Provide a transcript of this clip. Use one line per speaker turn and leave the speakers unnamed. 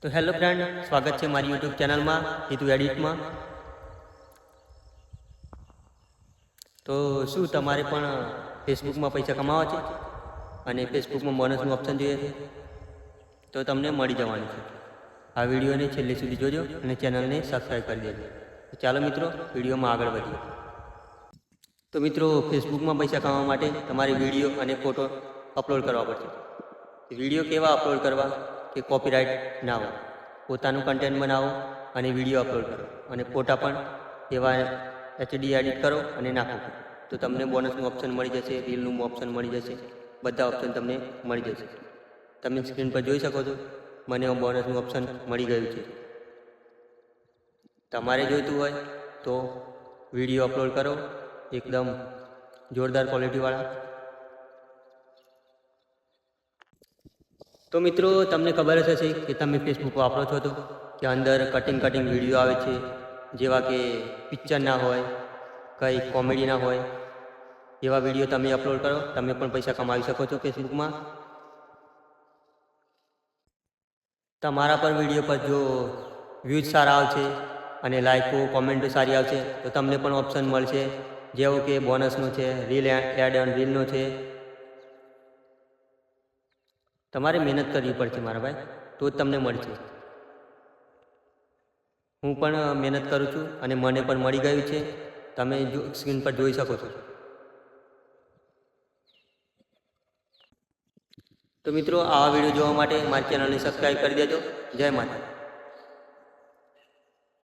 તો hello friend, સ્વાગત છે મારી યુટ્યુબ ચેનલમાં હિતુ એડિટમાં. તો શું તમારે પણ ફેસબુકમાં પૈસા કમાવા છે અને ફેસબુકમાં બોનસનું ઓપ્શન જોઈએ છે? તો તમને મળી જવાનું છે. આ વિડીયોને છેલ્લે સુધી જોજો અને ચેનલને સબસ્ક્રાઈબ કરી દેજો. તો ચાલો મિત્રો, વિડીયોમાં આગળ વધીએ. તો મિત્રો, ફેસબુકમાં પૈસા કમાવા માટે તમારે વિડીયો અને ફોટો અપલોડ કરવા પડશે. વિડીયો કેવા અપલોડ કરવા કે કોપીરાઇટ ના હોય, પોતાનું કન્ટેન્ટ બનાવો અને વિડીયો અપલોડ કરો, અને ફોટા પણ એવા એચડી એડિટ કરો અને નાખો, તો તમને બોનસનું ઓપ્શન મળી જશે, રીલનું ઓપ્શન મળી જશે, બધા ઓપ્શન તમને મળી જશે. તમે સ્ક્રીન પર જોઈ શકો છો, મને બોનસનું ઓપ્શન મળી ગયું છે. તમારે જોઈતું હોય તો વિડીયો અપલોડ કરો, એકદમ જોરદાર ક્વોલિટીવાળા. તો મિત્રો, તમને ખબર જ હશે કે તમે ફેસબુક વાપરો છો તો કે અંદર કટિંગ વિડીયો આવે છે, જેવા કે પિક્ચર ના હોય, કંઈ કોમેડી ના હોય, એવા વિડીયો તમે અપલોડ કરો, તમે પણ પૈસા કમાવી શકો છો ફેસબુકમાં. તમારા પર વિડીયો પર જો વ્યૂઝ સારા આવશે અને લાઇકો કોમેન્ટો સારી આવશે તો તમને પણ ઓપ્શન મળશે, જેવો કે બોનસનો છે, રીલ એડ ઓન રીલનો છે. તમારે મહેનત કરવી પડશે મારા ભાઈ, તો જ તમને મળશે. હું પણ મહેનત કરું છું અને મને પણ મળી ગયું છે, તમે સ્ક્રીન પર જોઈ શકો છો. તો મિત્રો, આવા વિડીયો જોવા માટે મારી ચેનલને સબસ્ક્રાઈબ કરી દેજો. જય માતા.